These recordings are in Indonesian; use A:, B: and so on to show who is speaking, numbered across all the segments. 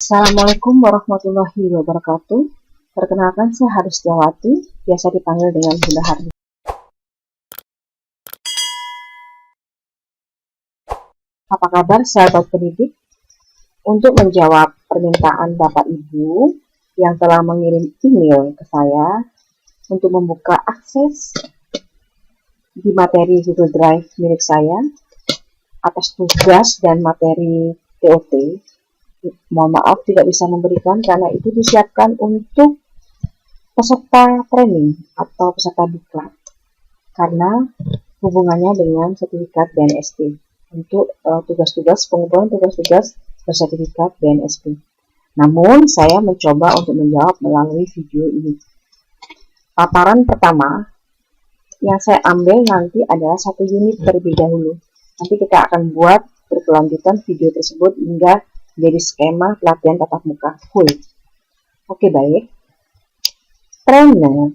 A: Assalamualaikum warahmatullahi wabarakatuh. Perkenalkan, saya Haristiawati, biasa dipanggil dengan Bunda Hardi. Apa kabar sahabat pendidik? Untuk menjawab permintaan Bapak Ibu yang telah mengirim email ke saya untuk membuka akses di materi Google Drive milik saya atas tugas dan materi TOT, mohon maaf tidak bisa memberikan karena itu disiapkan untuk peserta training atau peserta diklat karena hubungannya dengan sertifikat BNSP untuk pengumpulan tugas-tugas bersertifikat BNSP. Namun saya mencoba untuk menjawab melalui video ini. Paparan pertama yang saya ambil nanti adalah 1 unit terlebih dahulu. Nanti kita akan buat berkelanjutan video tersebut hingga jadi skema pelatihan tatap muka full. Oke, baik. Trainer.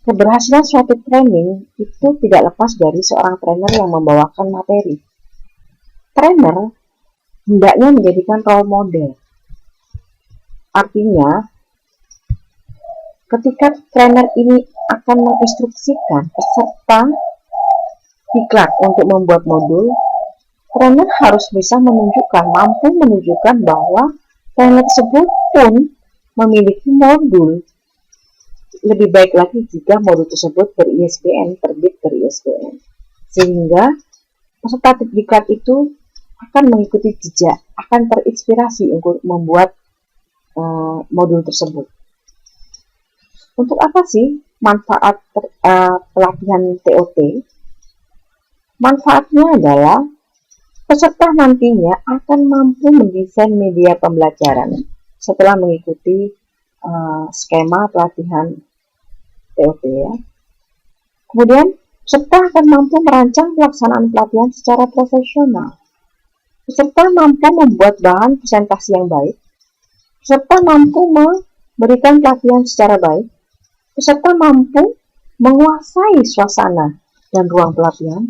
A: Keberhasilan suatu training itu tidak lepas dari seorang trainer yang membawakan materi. Trainer hendaknya menjadikan role model. Artinya, ketika trainer ini akan menginstruksikan peserta diklat untuk membuat modul, trainer harus bisa mampu menunjukkan bahwa trainer tersebut pun memiliki modul. Lebih baik lagi jika modul tersebut ber-ISBN, terbit ber-ISBN. Sehingga peserta diklat itu akan mengikuti jejak, akan terinspirasi untuk membuat modul tersebut. Untuk apa sih manfaat pelatihan TOT? Manfaatnya adalah peserta nantinya akan mampu mendesain media pembelajaran setelah mengikuti skema pelatihan TOT ya. Kemudian peserta akan mampu merancang pelaksanaan pelatihan secara profesional. Peserta mampu membuat bahan presentasi yang baik. Peserta mampu memberikan pelatihan secara baik. Peserta mampu menguasai suasana dan ruang pelatihan.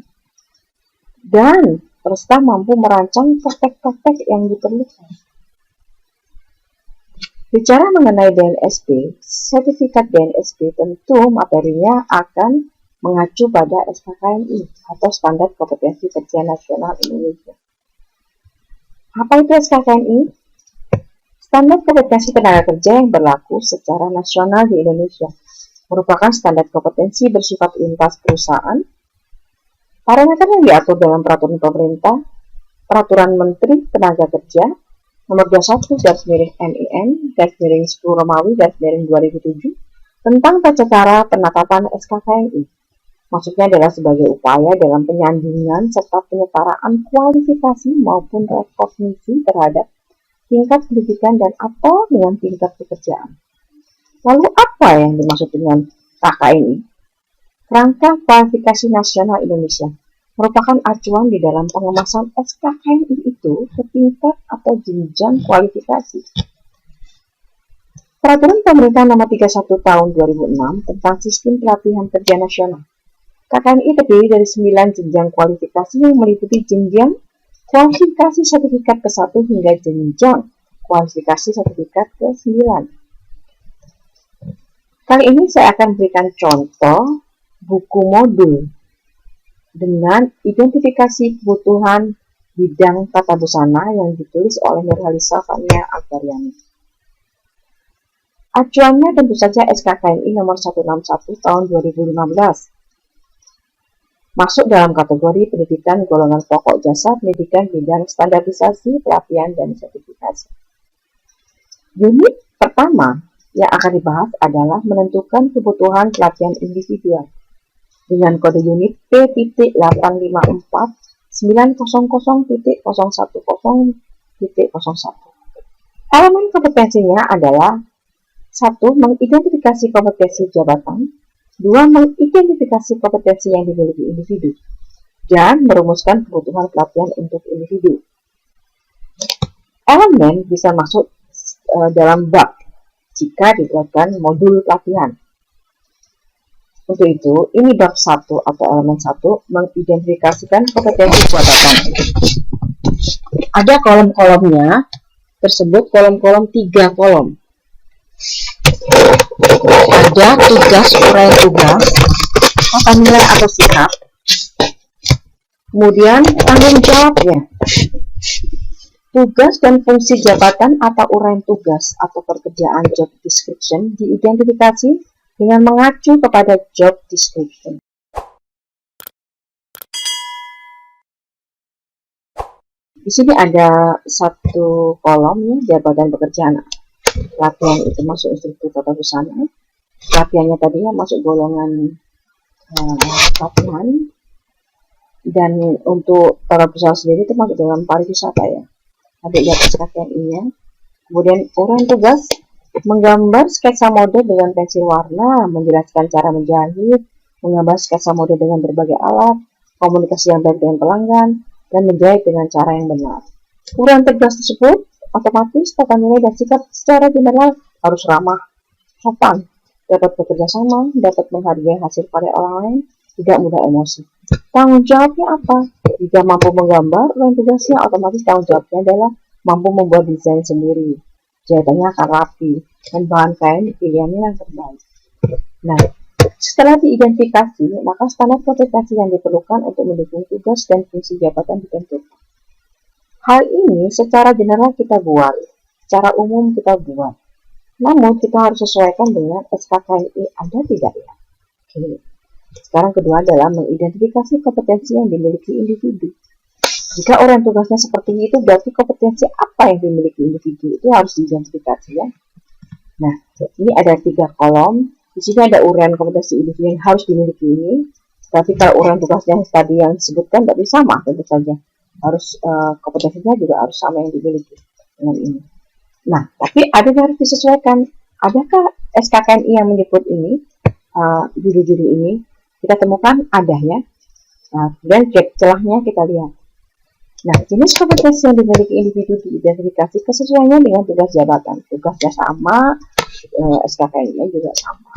A: Dan peserta mampu merancang praktek-praktek yang diperlukan. Bicara mengenai BNSP, sertifikat BNSP tentu materinya akan mengacu pada SKKNI atau Standar Kompetensi Kerja Nasional Indonesia. Apa itu SKKNI? Standar Kompetensi Tenaga Kerja yang berlaku secara nasional di Indonesia merupakan standar kompetensi bersifat lintas perusahaan. Parameter yang diatur dalam peraturan pemerintah, peraturan Menteri Tenaga Kerja nomor 21/MIN/10 Romawi 2007 tentang tata cara penetapan SKKNI. Maksudnya adalah sebagai upaya dalam penyandingan serta penyetaraan kualifikasi maupun rekognisi terhadap tingkat pendidikan dan atau dengan tingkat pekerjaan. Lalu apa yang dimaksud dengan KKNI? Kerangka Kualifikasi Nasional Indonesia merupakan acuan di dalam pengemasan SKKNI itu ke tingkat atau jenjang kualifikasi. Peraturan Pemerintah Nomor 31 Tahun 2006 tentang Sistem Pelatihan Kerja Nasional. KKNI terdiri dari 9 jenjang kualifikasi yang meliputi jenjang kualifikasi sertifikat ke-1 hingga jenjang kualifikasi sertifikat ke-9. Kali ini saya akan berikan contoh buku modul dengan identifikasi kebutuhan bidang tata busana yang ditulis oleh Nurhalisa Fania Agariani. Acuannya tentu saja SKKNI nomor 161 tahun 2015. Masuk dalam kategori pendidikan golongan pokok jasa pendidikan bidang standarisasi, pelatihan, dan sertifikasi. Unit pertama yang akan dibahas adalah menentukan kebutuhan pelatihan individual dengan kode unit P.854.900.010.01. Elemen kompetensinya adalah 1. Mengidentifikasi kompetensi jabatan, 2. Mengidentifikasi kompetensi yang dimiliki individu, dan merumuskan kebutuhan pelatihan untuk individu. Elemen bisa masuk dalam bab jika dibuatkan modul pelatihan. Untuk itu, ini bab 1 atau elemen 1 mengidentifikasikan kompetensi jabatan. Ada kolom-kolomnya tersebut kolom-kolom 3 kolom. Ada tugas, uraian tugas, tata nilai atau sikap, kemudian tanggung jawabnya. Tugas dan fungsi jabatan atau uraian tugas atau pekerjaan job description diidentifikasi dengan mengacu kepada job description. Di sini ada satu kolom ya, jabatan pekerjaan latihan itu masuk instruktur tata busana. Latihannya tadinya masuk golongan latihan, dan untuk tata busana sendiri itu masuk dalam pariwisata ya. Nanti lihat SKKNI-nya. Kemudian uraian tugas menggambar sketsa mode dengan pensil warna, menjelaskan cara menjahit, menggambar sketsa mode dengan berbagai alat, komunikasi yang baik dengan pelanggan, dan menjahit dengan cara yang benar. Uraian tugas tersebut otomatis tata nilai dan sikap secara general harus ramah, sopan, dapat bekerja sama, dapat menghargai hasil karya orang lain, tidak mudah emosi. Tanggung jawabnya apa? Jika mampu menggambar, uraian tugasnya otomatis tanggung jawabnya adalah mampu membuat desain sendiri. Jahitannya akan rapi, dan bahan kain pilihannya yang terbaik. Nah, setelah diidentifikasi, maka standar kompetensi yang diperlukan untuk mendukung tugas dan fungsi jabatan ditentukan. Hal ini secara general kita buat, secara umum kita buat. Namun kita harus sesuaikan dengan SKKNI ada tidak ya? Oke. Sekarang kedua adalah mengidentifikasi kompetensi yang dimiliki individu. Jika uraian tugasnya seperti itu, berarti kompetensi apa yang dimiliki individu itu harus diidentifikasi ya. Nah, ini ada 3 kolom. Di sini ada uraian kompetensi individu yang harus dimiliki ini. Tapi kalau uraian tugasnya tadi yang disebutkan tidak bisa sama, tentu saja harus kompetensinya juga harus sama yang dimiliki dengan ini. Nah, tapi ada yang harus disesuaikan. Adakah SKKNI yang menyebut ini judul-judul ini? Kita temukan ada ya. Nah, kemudian gap celahnya kita lihat. Nah, jenis kompetensi yang dimiliki individu diidentifikasi kesesuaiannya dengan tugas jabatan. Tugasnya sama, SKKNI-nya juga sama.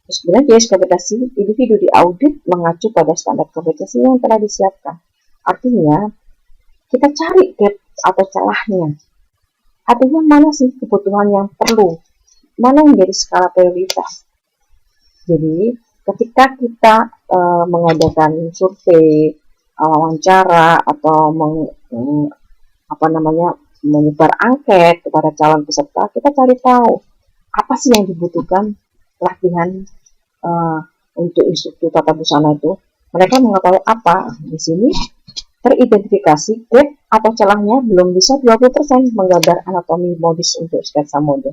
A: Terus kemudian jenis kompetensi individu diaudit mengacu pada standar kompetensi yang telah disiapkan. Artinya, kita cari gap atau celahnya. Artinya mana sih kebutuhan yang perlu? Mana yang jadi skala prioritas? Jadi, ketika kita mengadakan survei, wawancara atau menyebar angket kepada calon peserta, kita cari tahu apa sih yang dibutuhkan pelatihan untuk instruktur tata busana itu. Mereka mengetahui apa di sini teridentifikasi gap atau celahnya belum bisa 20% menggambar anatomi modis untuk sketsa mode,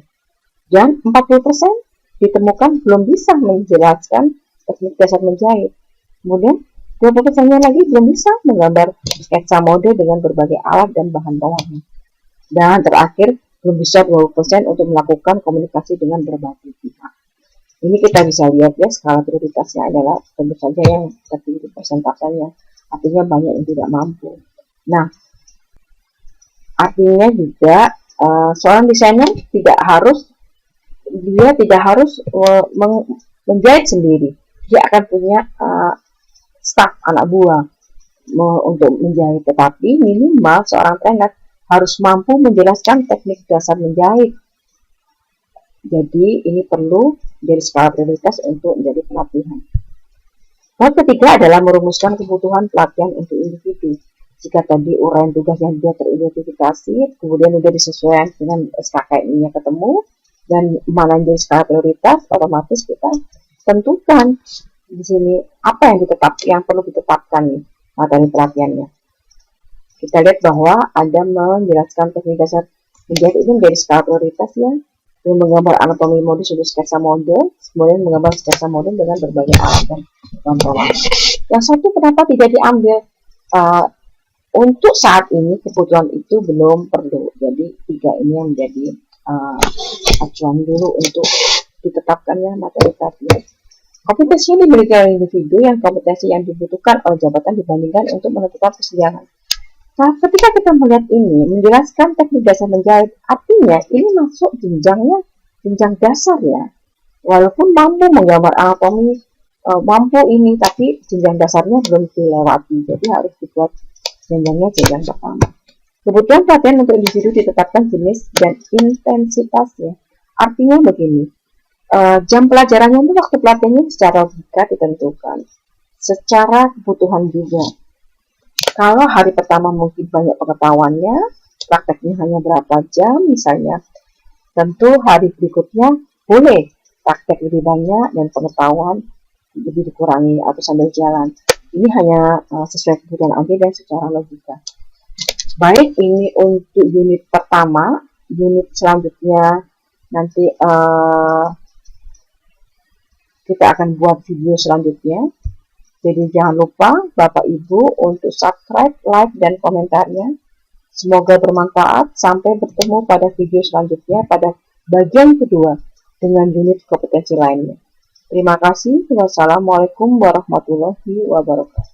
A: dan 40% ditemukan belum bisa menjelaskan teknik dasar menjahit. Kemudian 20%-nya lagi belum bisa menggambar sketsa mode dengan berbagai alat dan bahan bawahnya. Dan terakhir, belum bisa 20% untuk melakukan komunikasi dengan berbagai pihak. Ini kita bisa lihat ya, skala prioritasnya adalah tentu saja yang tertinggi persentasenya. Artinya banyak yang tidak mampu. Nah, artinya juga seorang desainer tidak harus menjahit sendiri. Dia akan punya staf anak buah untuk menjahit, tetapi minimal seorang trainer harus mampu menjelaskan teknik dasar menjahit. Jadi ini perlu menjadi skala prioritas untuk menjadi pelatihan. Yang ketiga adalah merumuskan kebutuhan pelatihan untuk individu. Jika tadi uraian tugas yang sudah teridentifikasi, kemudian sudah disesuaikan dengan SKKNI-nya ketemu, dan mana yang jadi skala prioritas, otomatis kita tentukan di sini apa yang perlu ditetapkan nih materi pelatihannya. Kita lihat bahwa ada menjelaskan teknik dasar menjahit ini menjadi skala prioritas ya, dengan menggambar anatomi modis untuk sketsa mode, kemudian menggambar sketsa mode dengan berbagai alat dan bahan. Yang satu kenapa tidak diambil? Untuk saat ini kebutuhan itu belum perlu. Jadi 3 ini yang menjadi acuan dulu untuk ditetapkannya materi pelatihan. Kompetensi yang dimiliki oleh individu yang kompetensi yang dibutuhkan oleh jabatan dibandingkan untuk menentukan kesediaan. Nah, ketika kita melihat ini, menjelaskan teknik dasar menjahit, artinya ini masuk jenjang dasar ya. Walaupun mampu menggambar anatomi, mampu ini, tapi jenjang dasarnya belum dilewati. Jadi harus dibuat jenjang pertama. Kebutuhan pelatihan untuk individu ditetapkan jenis dan intensitasnya. Artinya begini, jam pelajarannya itu waktu pelatihannya secara logika ditentukan, secara kebutuhan juga. Kalau hari pertama mungkin banyak pengetahuannya, prakteknya hanya berapa jam misalnya, tentu hari berikutnya boleh praktek lebih banyak dan pengetahuan lebih dikurangi atau sambil jalan. Ini hanya sesuai kebutuhan aja dan secara logika. Baik, ini untuk unit pertama. Unit selanjutnya nanti kita akan buat video selanjutnya. Jadi jangan lupa Bapak Ibu untuk subscribe, like, dan komentarnya. Semoga bermanfaat. Sampai bertemu pada video selanjutnya pada bagian kedua dengan unit kompetensi lainnya. Terima kasih. Wassalamualaikum warahmatullahi wabarakatuh.